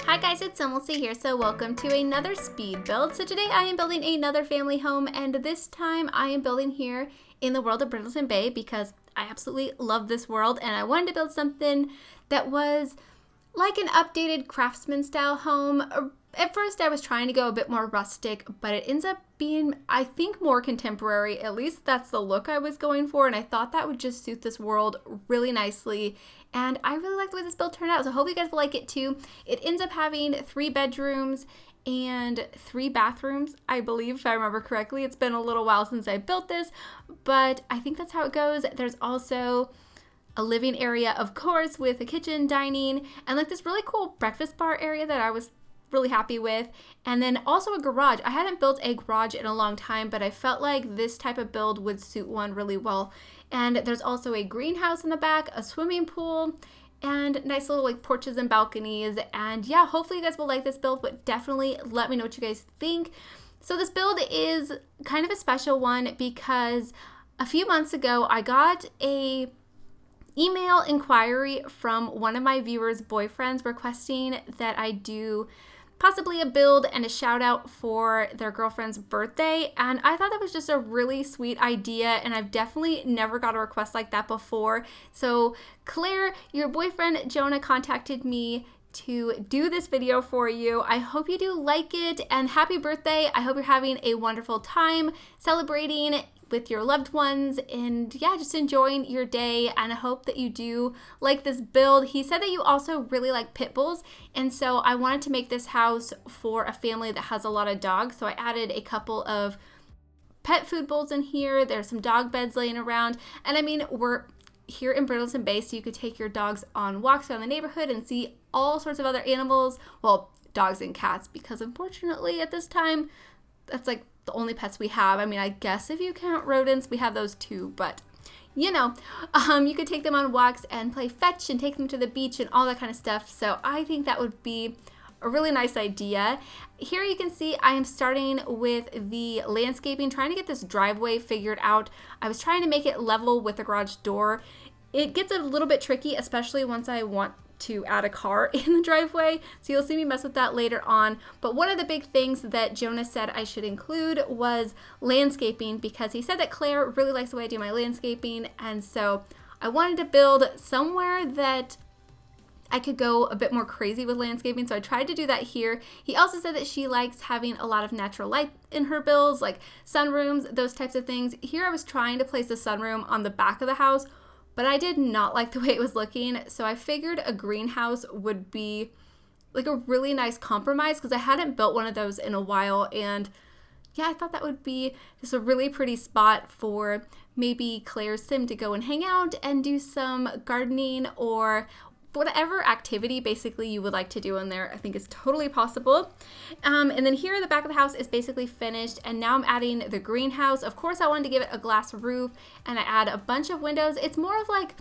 Hi guys, it's SimLicy here, so welcome to another speed build. So today I am building another family home, and this time I am building here in the world of Brindleton Bay because I absolutely love this world and I wanted to build something that was like an updated Craftsman style home. At first I was trying to go a bit more rustic, but it ends up being, I think, more contemporary. At least that's the look I was going for, and I thought that would just suit this world really nicely. And I really like the way this build turned out, so I hope you guys will like it too. It ends up having 3 bedrooms and 3 bathrooms, I believe, if I remember correctly. It's been a little while since I built this, but I think that's how it goes. There's also a living area, of course, with a kitchen, dining, and like this really cool breakfast bar area that I was really happy with. And then also a garage. I hadn't built a garage in a long time, but I felt like this type of build would suit one really well. And there's also a greenhouse in the back, a swimming pool, and nice little like porches and balconies. And yeah, hopefully you guys will like this build, but definitely let me know what you guys think. So this build is kind of a special one because a few months ago I got a email inquiry from one of my viewers' boyfriends requesting that I do possibly a build and a shout out for their girlfriend's birthday, and I thought that was just a really sweet idea, and I've definitely never got a request like that before. So Claire, your boyfriend Jonah, contacted me to do this video for you. I hope you do like it, and happy birthday. I hope you're having a wonderful time celebrating with your loved ones, and yeah, just enjoying your day, and I hope that you do like this build. He said that you also really like pit bulls, and so I wanted to make this house for a family that has a lot of dogs, so I added a couple of pet food bowls in here. There's some dog beds laying around, and I mean, we're here in Brindleton Bay, so you could take your dogs on walks around the neighborhood and see all sorts of other animals, well, dogs and cats, because unfortunately at this time, that's like the only pets we have. I mean, I guess if you count rodents, we have those too, but you know, you could take them on walks and play fetch and take them to the beach and all that kind of stuff. So I think that would be a really nice idea. Here you can see I am starting with the landscaping, trying to get this driveway figured out. I was trying to make it level with the garage door. It gets a little bit tricky, especially once I want to add a car in the driveway, so you'll see me mess with that later on. But one of the big things that Jonah said I should include was landscaping, because he said that Claire really likes the way I do my landscaping, and so I wanted to build somewhere that I could go a bit more crazy with landscaping, so I tried to do that here. He also said that she likes having a lot of natural light in her builds, like sunrooms, those types of things. Here I was trying to place a sunroom on the back of the house, but I did not like the way it was looking, so I figured a greenhouse would be like a really nice compromise because I hadn't built one of those in a while, and yeah, I thought that would be just a really pretty spot for maybe Claire's sim to go and hang out and do some gardening or whatever activity basically you would like to do in there. I think is totally possible. And then here the back of the house is basically finished, and now I'm adding the greenhouse. Of course I wanted to give it a glass roof, and I add a bunch of windows. It's more of like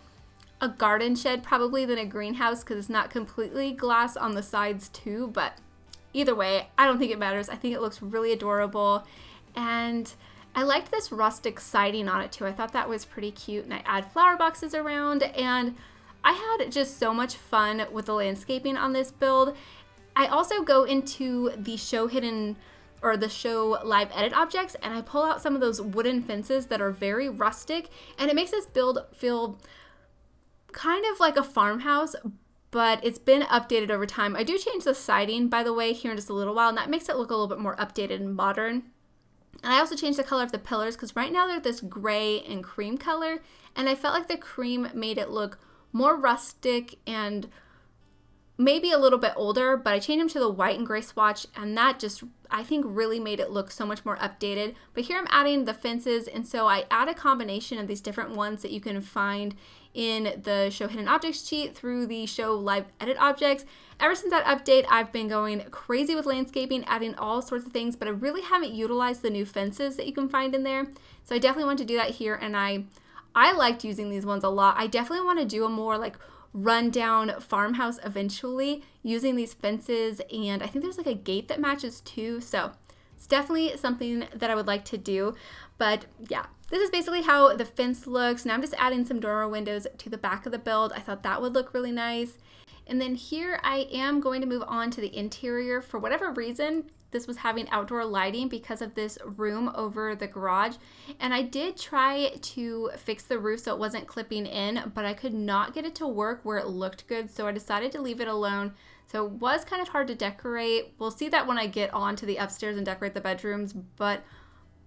a garden shed probably than a greenhouse because it's not completely glass on the sides too, but either way, I don't think it matters. I think it looks really adorable, and I liked this rustic siding on it too. I thought that was pretty cute, and I add flower boxes around, and I had just so much fun with the landscaping on this build. I also go into the show hidden or the show live edit objects, and I pull out some of those wooden fences that are very rustic, and it makes this build feel kind of like a farmhouse, but it's been updated over time. I do change the siding, by the way, here in just a little while, and that makes it look a little bit more updated and modern. And I also changed the color of the pillars because right now they're this gray and cream color, and I felt like the cream made it look more rustic and maybe a little bit older, but I changed them to the white and gray swatch, and that just, I think, really made it look so much more updated. But here I'm adding the fences, and so I add a combination of these different ones that you can find in the show hidden objects cheat through the show live edit objects. Ever since that update, I've been going crazy with landscaping, adding all sorts of things, but I really haven't utilized the new fences that you can find in there. So I definitely want to do that here, and I liked using these ones a lot. I definitely want to do a more like rundown farmhouse eventually using these fences, and I think there's like a gate that matches too, so it's definitely something that I would like to do. But yeah, this is basically how the fence looks. Now I'm just adding some dormer windows to the back of the build. I thought that would look really nice. And then here I am going to move on to the interior. For whatever reason, this was having outdoor lighting because of this room over the garage. And I did try to fix the roof so it wasn't clipping in, but I could not get it to work where it looked good. So I decided to leave it alone. So it was kind of hard to decorate. We'll see that when I get on to the upstairs and decorate the bedrooms, but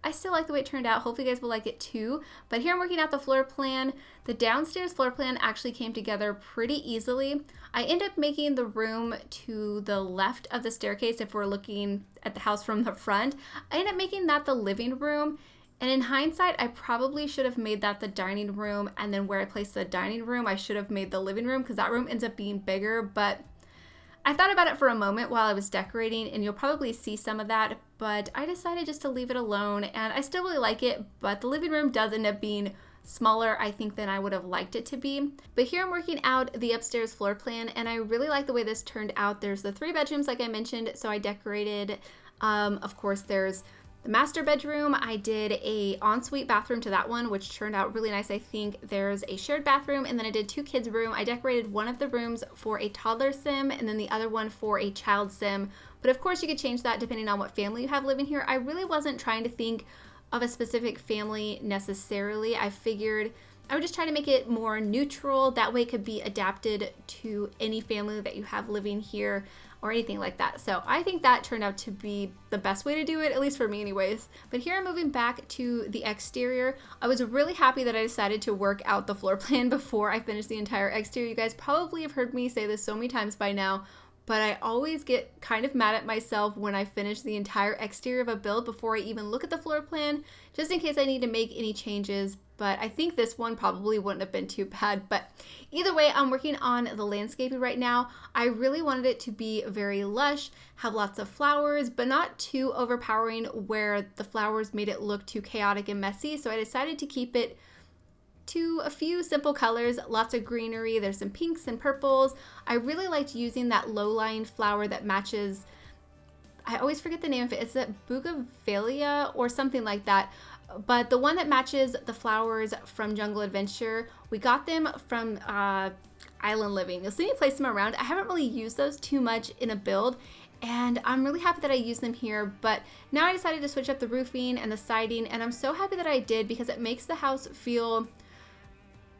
I still like the way it turned out. Hopefully you guys will like it too. But here I'm working out the floor plan. The downstairs floor plan actually came together pretty easily. I end up making the room to the left of the staircase if we're looking at the house from the front. I end up making that the living room. And in hindsight, I probably should have made that the dining room, and then where I placed the dining room, I should have made the living room because that room ends up being bigger. But I thought about it for a moment while I was decorating, and you'll probably see some of that, but I decided just to leave it alone, and I still really like it, but the living room does end up being smaller, I think, than I would have liked it to be. But here I'm working out the upstairs floor plan, and I really like the way this turned out. There's the 3 bedrooms, like I mentioned, so I decorated, of course, there's the master bedroom. I did a ensuite bathroom to that one, which turned out really nice, I think. There's a shared bathroom, and then I did 2 kids' room. I decorated one of the rooms for a toddler sim, and then the other one for a child sim. But of course, you could change that depending on what family you have living here. I really wasn't trying to think of a specific family necessarily. I figured I would just try to make it more neutral. That way it could be adapted to any family that you have living here or anything like that. So I think that turned out to be the best way to do it, at least for me anyways. But here I'm moving back to the exterior. I was really happy that I decided to work out the floor plan before I finished the entire exterior. You guys probably have heard me say this so many times by now, but I always get kind of mad at myself when I finish the entire exterior of a build before I even look at the floor plan, just in case I need to make any changes. But I think this one probably wouldn't have been too bad. But either way, I'm working on the landscaping right now. I really wanted it to be very lush, have lots of flowers, but not too overpowering where the flowers made it look too chaotic and messy. So I decided to keep it to a few simple colors, lots of greenery. There's some pinks and purples. I really liked using that low-lying flower that matches, I always forget the name of it. It's that bougainvillea or something like that. But the one that matches the flowers from Jungle Adventure, we got them from Island Living. You'll see me place them around. I haven't really used those too much in a build, and I'm really happy that I used them here. But now I decided to switch up the roofing and the siding, and I'm so happy that I did because it makes the house feel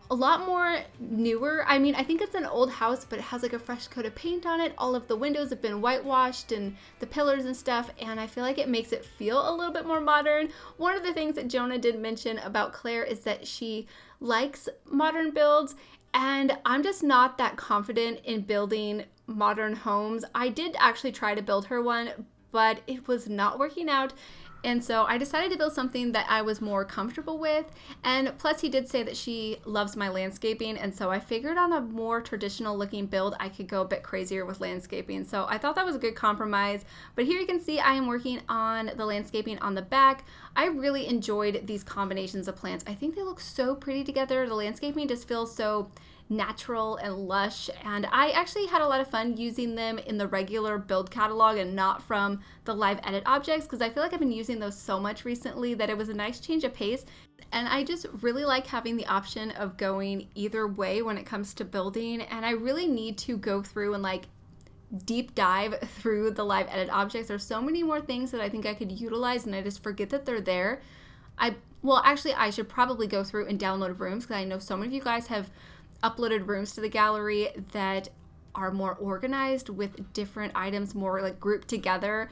a lot more newer. I mean, I think it's an old house, but it has like a fresh coat of paint on it. All of the windows have been whitewashed and the pillars and stuff, and I feel like it makes it feel a little bit more modern. One of the things that Jonah did mention about Claire is that she likes modern builds, and I'm just not that confident in building modern homes. I did actually try to build her one, but it was not working out. And so I decided to build something that I was more comfortable with. And plus he did say that she loves my landscaping. And so I figured on a more traditional looking build, I could go a bit crazier with landscaping. So I thought that was a good compromise. But here you can see I am working on the landscaping on the back. I really enjoyed these combinations of plants. I think they look so pretty together. The landscaping just feels so natural and lush, and I actually had a lot of fun using them in the regular build catalog and not from the live edit objects, because I feel like I've been using those so much recently that it was a nice change of pace. And I just really like having the option of going either way when it comes to building, and I really need to go through and like deep dive through the live edit objects. There's so many more things that I think I could utilize, and I just forget that they're there. Well, actually I should probably go through and download rooms, because I know so many of you guys have uploaded rooms to the gallery that are more organized with different items, more like grouped together.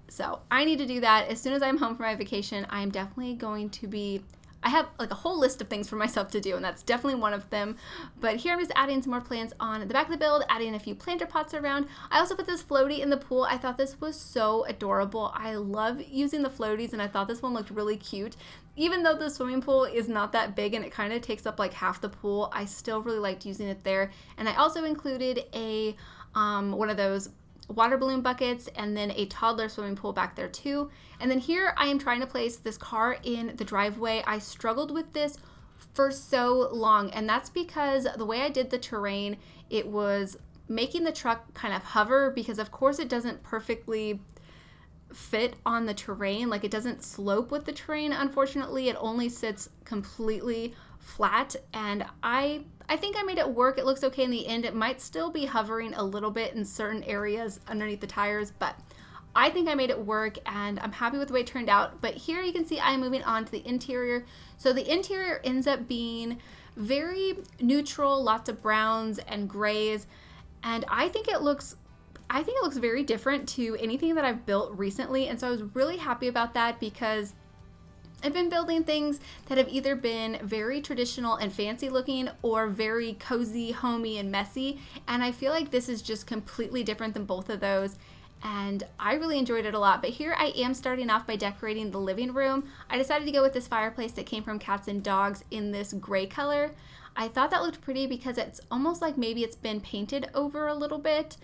So I need to do that. As soon as I'm home from my vacation, I'm definitely going to be, I have like a whole list of things for myself to do, and that's definitely one of them. But here I'm just adding some more plants on the back of the build, adding a few planter pots around. I also put this floaty in the pool. I thought this was so adorable. I love using the floaties, and I thought this one looked really cute. Even though the swimming pool is not that big and it kind of takes up like half the pool, I still really liked using it there. And I also included a one of those water balloon buckets and then a toddler swimming pool back there too. And then here I am trying to place this car in the driveway. I struggled with this for so long, and that's because the way I did the terrain, it was making the truck kind of hover, because of course it doesn't perfectly fit on the terrain. Like, it doesn't slope with the terrain, unfortunately. It only sits completely flat, and I think I made it work. It looks okay in the end. It might still be hovering a little bit in certain areas underneath the tires, but I think I made it work and I'm happy with the way it turned out. But here you can see I'm moving on to the interior. So the interior ends up being very neutral, lots of browns and grays, and I think it looks very different to anything that I've built recently. And so I was really happy about that because I've been building things that have either been very traditional and fancy looking or very cozy, homey, and messy. And I feel like this is just completely different than both of those. And I really enjoyed it a lot. But here I am starting off by decorating the living room. I decided to go with this fireplace that came from Cats and Dogs in this gray color. I thought that looked pretty because it's almost like maybe it's been painted over a little bit.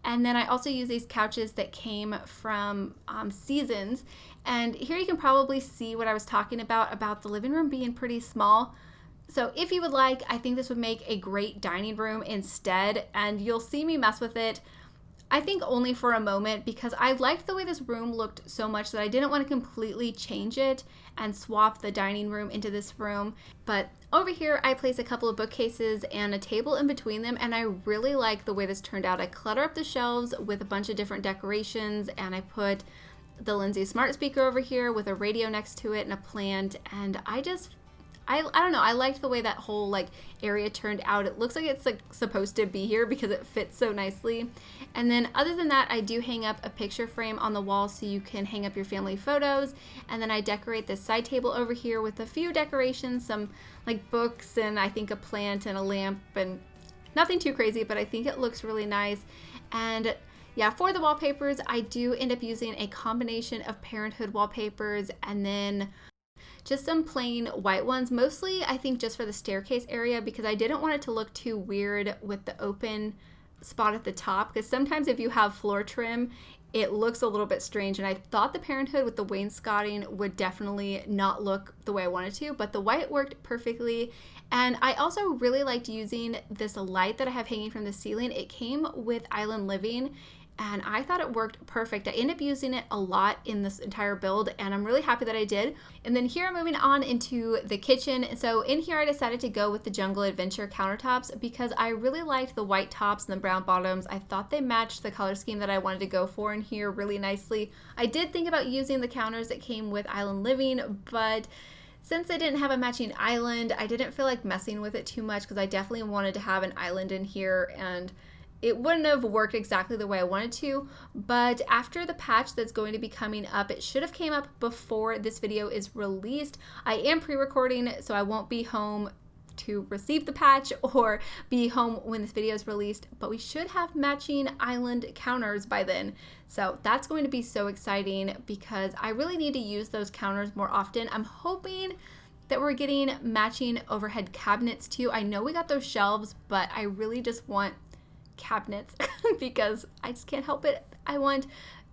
And then I also use these couches that came from Seasons. And here you can probably see what I was talking about the living room being pretty small. So if you would like, I think this would make a great dining room instead. And you'll see me mess with it, I think only for a moment, because I liked the way this room looked so much that I didn't want to completely change it and swap the dining room into this room. But over here, I placed a couple of bookcases and a table in between them, and I really like the way this turned out. I clutter up the shelves with a bunch of different decorations, and I put the Lindsay smart speaker over here with a radio next to it and a plant, and I don't know, I liked the way that whole like area turned out. It looks like it's like supposed to be here because it fits so nicely. And then other than that, I do hang up a picture frame on the wall so you can hang up your family photos. And then I decorate this side table over here with a few decorations, some like books and I think a plant and a lamp, and nothing too crazy, but I think it looks really nice. And yeah, for the wallpapers, I do end up using a combination of Parenthood wallpapers and then just some plain white ones, mostly I think just for the staircase area because I didn't want it to look too weird with the open spot at the top, because sometimes if you have floor trim, it looks a little bit strange, and I thought the Parenthood with the wainscoting would definitely not look the way I wanted to, but the white worked perfectly. And I also really liked using this light that I have hanging from the ceiling. It came with Island Living, and I thought it worked perfect. I ended up using it a lot in this entire build, and I'm really happy that I did. And then here I'm moving on into the kitchen. So in here I decided to go with the Jungle Adventure countertops because I really liked the white tops and the brown bottoms. I thought they matched the color scheme that I wanted to go for in here really nicely. I did think about using the counters that came with Island Living, but since I didn't have a matching island, I didn't feel like messing with it too much because I definitely wanted to have an island in here, and it wouldn't have worked exactly the way I wanted to. But after the patch that's going to be coming up, it should have came up before this video is released. I am pre-recording, so I won't be home to receive the patch or be home when this video is released, but we should have matching island counters by then. So that's going to be so exciting because I really need to use those counters more often. I'm hoping that we're getting matching overhead cabinets too. I know we got those shelves, but I really just want cabinets because I just can't help it. I want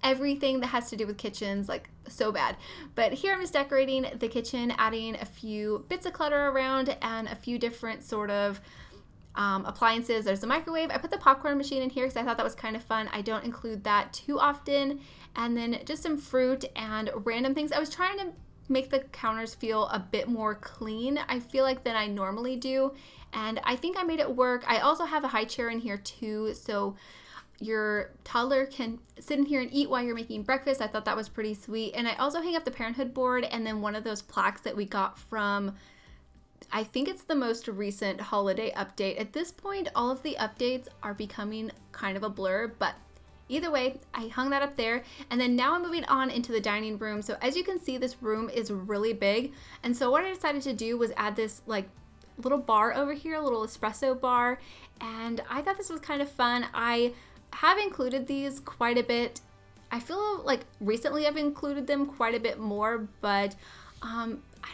everything that has to do with kitchens like so bad. But here I'm just decorating the kitchen, adding a few bits of clutter around and a few different sort of appliances. There's the microwave. I put the popcorn machine in here because I thought that was kind of fun. I don't include that too often. And then just some fruit and random things. I was trying to make the counters feel a bit more clean, I feel like, than I normally do, and I think I made it work. I also have a high chair in here too, so your toddler can sit in here and eat while you're making breakfast. I thought that was pretty sweet. And I also hang up the Parenthood board and then one of those plaques that we got from, I think it's the most recent holiday update. At this point, all of the updates are becoming kind of a blur, but either way, I hung that up there. And then now I'm moving on into the dining room. So as you can see, this room is really big. And so what I decided to do was add this like little bar over here, a little espresso bar. And I thought this was kind of fun. I have included these quite a bit. I feel like recently I've included them quite a bit more, but I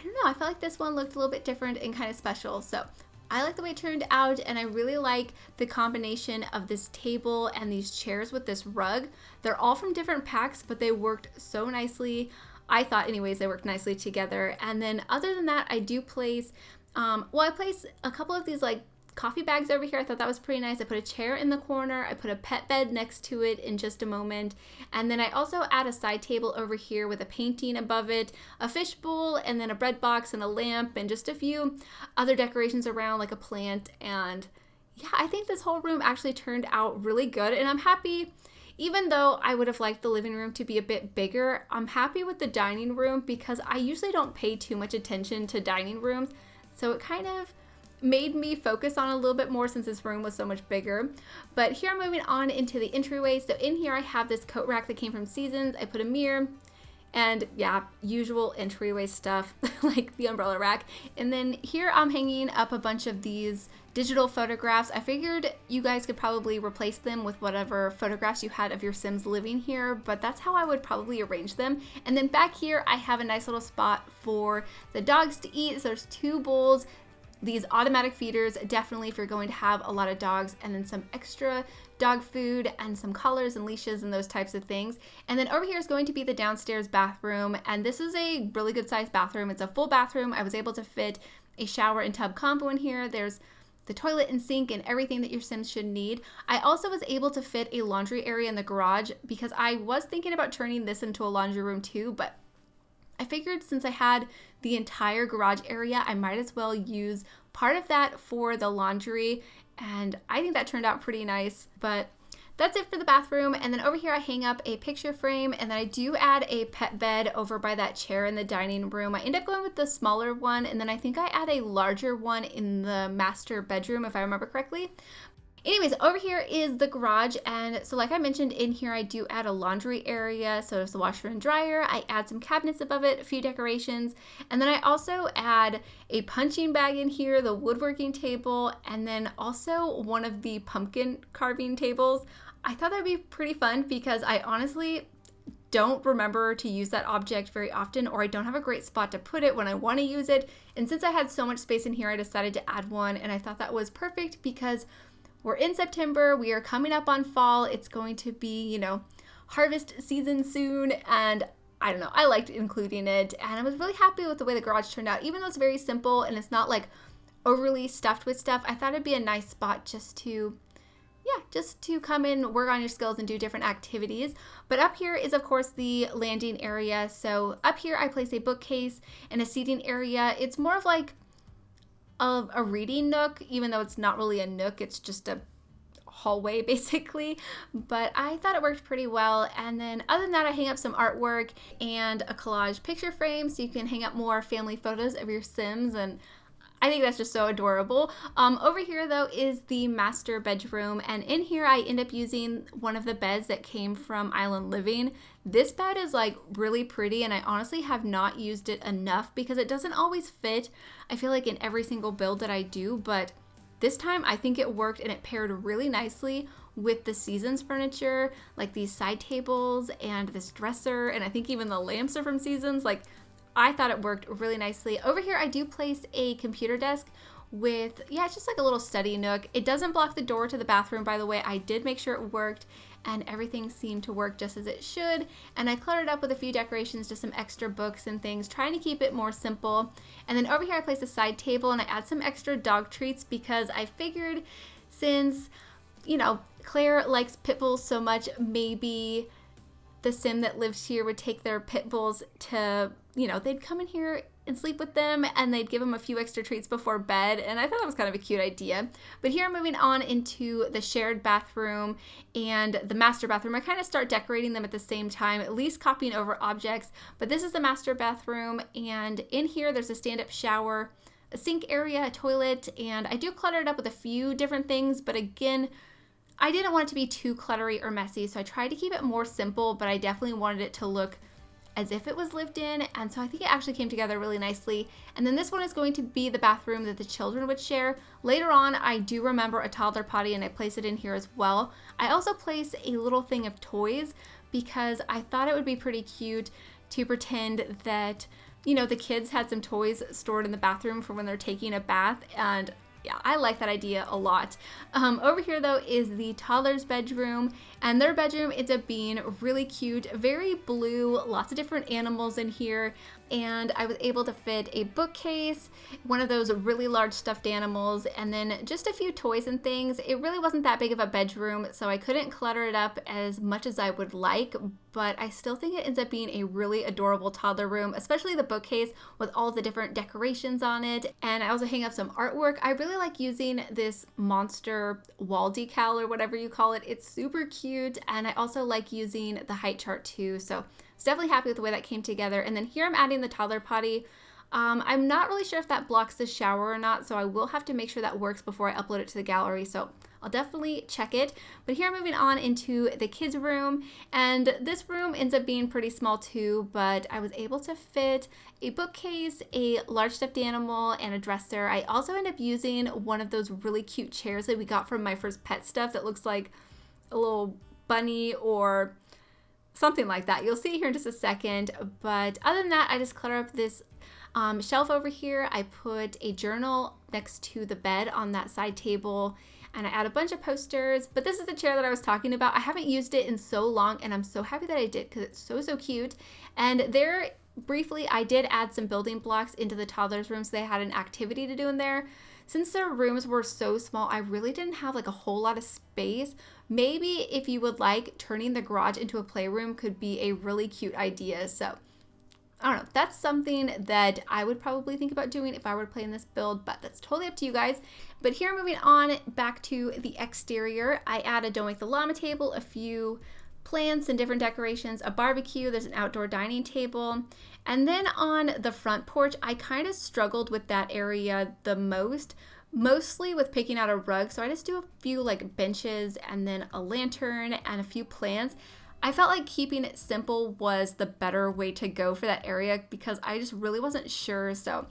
don't know. I felt like this one looked a little bit different and kind of special. So I like the way it turned out, and I really like the combination of this table and these chairs with this rug. They're all from different packs, but they worked so nicely. I thought anyways, they worked nicely together. And then other than that, I do place, I place a couple of these like coffee bags over here. I thought that was pretty nice. I put a chair in the corner. I put a pet bed next to it in just a moment. And then I also add a side table over here with a painting above it, a fish bowl, and then a bread box and a lamp and just a few other decorations around like a plant. And yeah, I think this whole room actually turned out really good, and I'm happy. Even though I would have liked the living room to be a bit bigger, I'm happy with the dining room because I usually don't pay too much attention to dining rooms. So it kind of made me focus on a little bit more since this room was so much bigger. But here I'm moving on into the entryway. So in here I have this coat rack that came from Seasons. I put a mirror and yeah, usual entryway stuff like the umbrella rack. And then here I'm hanging up a bunch of these digital photographs. I figured you guys could probably replace them with whatever photographs you had of your Sims living here, but that's how I would probably arrange them. And then back here I have a nice little spot for the dogs to eat. So there's 2 bowls. These automatic feeders, definitely if you're going to have a lot of dogs, and then some extra dog food and some collars and leashes and those types of things. And then over here is going to be the downstairs bathroom, and this is a really good sized bathroom. It's a full bathroom. I was able to fit a shower and tub combo in here. There's the toilet and sink and everything that your Sims should need. I also was able to fit a laundry area in the garage because I was thinking about turning this into a laundry room too, but I figured since I had the entire garage area, I might as well use part of that for the laundry, and I think that turned out pretty nice. But that's it for the bathroom. And then over here I hang up a picture frame, and then I do add a pet bed over by that chair in the dining room. I end up going with the smaller one, and then I think I add a larger one in the master bedroom if I remember correctly. Anyways, over here is the garage, and so like I mentioned, in here I do add a laundry area, so there's the washer and dryer. I add some cabinets above it, a few decorations, and then I also add a punching bag in here, the woodworking table, and then also one of the pumpkin carving tables. I thought that'd be pretty fun because I honestly don't remember to use that object very often, or I don't have a great spot to put it when I want to use it. And since I had so much space in here, I decided to add one, and I thought that was perfect because we're in September, we are coming up on fall, it's going to be, you know, harvest season soon, and I don't know, I liked including it, and I was really happy with the way the garage turned out. Even though it's very simple and it's not like overly stuffed with stuff, I thought it'd be a nice spot just to come in, work on your skills, and do different activities. But up here is, of course, the landing area. So up here I place a bookcase and a seating area. It's more of like a reading nook, even though it's not really a nook, it's just a hallway basically, but I thought it worked pretty well. And then other than that, I hang up some artwork and a collage picture frame so you can hang up more family photos of your Sims, and I think that's just so adorable. Over here though is the master bedroom, and in here I end up using one of the beds that came from Island Living. This bed is like really pretty, and I honestly have not used it enough because it doesn't always fit, I feel like, in every single build that I do, but this time I think it worked and it paired really nicely with the Seasons furniture, like these side tables and this dresser, and I think even the lamps are from Seasons. Like, I thought it worked really nicely. Over here I do place a computer desk with, it's just like a little study nook. It doesn't block the door to the bathroom, by the way. I did make sure it worked, and everything seemed to work just as it should. And I cluttered up with a few decorations, just some extra books and things, trying to keep it more simple. And then over here I place a side table and I add some extra dog treats because I figured since, you know, Claire likes pit bulls so much, maybe the Sim that lives here would take their pit bulls to, you know, they'd come in here and sleep with them, and they'd give them a few extra treats before bed, and I thought that was kind of a cute idea. But here I'm moving on into the shared bathroom and the master bathroom. I kind of start decorating them at the same time, at least copying over objects, but this is the master bathroom, and in here there's a stand-up shower, a sink area, a toilet, and I do clutter it up with a few different things, but again, I didn't want it to be too cluttery or messy, so I tried to keep it more simple, but I definitely wanted it to look as if it was lived in, and so I think it actually came together really nicely. And then this one is going to be the bathroom that the children would share. Later on, I do remember a toddler potty, and I place it in here as well. I also place a little thing of toys because I thought it would be pretty cute to pretend that, you know, the kids had some toys stored in the bathroom for when they're taking a bath, and yeah, I like that idea a lot. Over here though is the toddler's bedroom, and their bedroom ends up being really cute, very blue, lots of different animals in here. and I was able to fit a bookcase, one of those really large stuffed animals, and then just a few toys and things. It really wasn't that big of a bedroom, so I couldn't clutter it up as much as I would like, but I still think it ends up being a really adorable toddler room, especially the bookcase with all the different decorations on it. And I also hang up some artwork. I really like using this monster wall decal or whatever you call it. It's super cute, and I also like using the height chart too, so I was definitely happy with the way that came together. And then here I'm adding the toddler potty. I'm not really sure if that blocks the shower or not, so I will have to make sure that works before I upload it to the gallery, so I'll definitely check it. But here I'm moving on into the kids' room, and this room ends up being pretty small too, but I was able to fit a bookcase, a large stuffed animal, and a dresser. I also end up using one of those really cute chairs that we got from my first pet stuff that looks like a little bunny or something like that. You'll see it here in just a second, but other than that, I just clutter up this shelf over here. I put a journal next to the bed on that side table, and I add a bunch of posters. But this is the chair that I was talking about. I haven't used it in so long, and I'm so happy that I did because it's so cute. And there, briefly, I did add some building blocks into the toddler's room, so they had an activity to do in there. Since their rooms were so small, I really didn't have like a whole lot of space. Maybe if you would like, turning the garage into a playroom could be a really cute idea. So I don't know, that's something that I would probably think about doing if I were to play in this build, but that's totally up to you guys. But here, moving on back to the exterior, I added Don't Wake the Llama table, a few plants and different decorations, a barbecue, there's an outdoor dining table. And then on the front porch, I kind of struggled with that area the most, mostly with picking out a rug. So I just do a few like benches and then a lantern and a few plants. I felt like keeping it simple was the better way to go for that area because I just really wasn't sure. So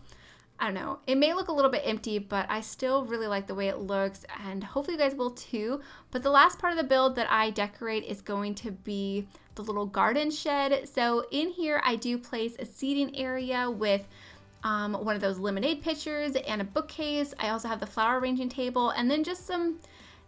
I don't know, it may look a little bit empty, but I still really like the way it looks, and hopefully you guys will too. But the last part of the build that I decorate is going to be the little garden shed. So in here I do place a seating area with one of those lemonade pitchers and a bookcase. I also have the flower arranging table, and then just some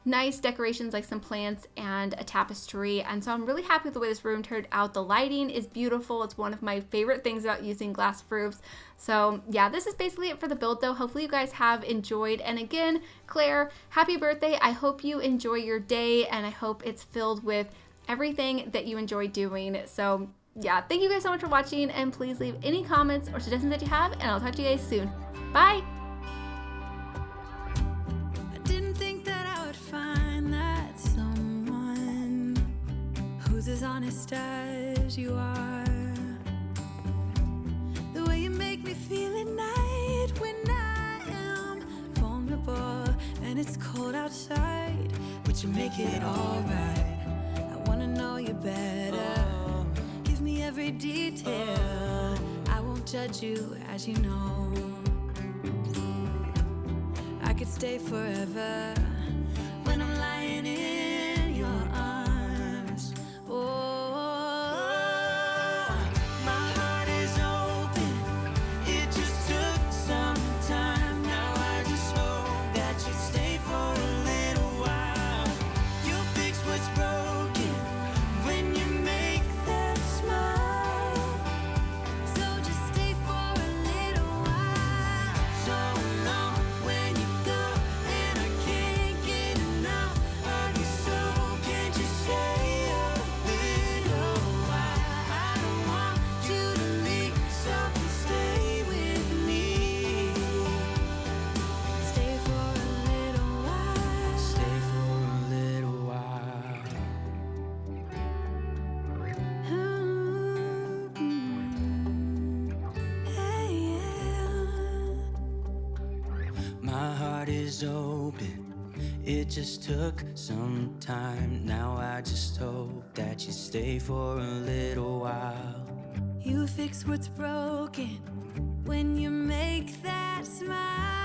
nice decorations like some plants and a tapestry. And so I'm really happy with the way this room turned out. The lighting is beautiful. It's one of my favorite things about using glass roofs. So yeah, this is basically it for the build though. Hopefully you guys have enjoyed. And again, Claire, happy birthday. I hope you enjoy your day, and I hope it's filled with everything that you enjoy doing. So yeah, thank you guys so much for watching, and please leave any comments or suggestions that you have, and I'll talk to you guys soon. Bye! As honest as you are, the way you make me feel at night when I am vulnerable and it's cold outside, but you make it alright. I wanna know you better, give me every detail. I won't judge you, as you know. I could stay forever when I'm lying in your arms. Open. It just took some time. Now I just hope that you stay for a little while. You fix what's broken when you make that smile.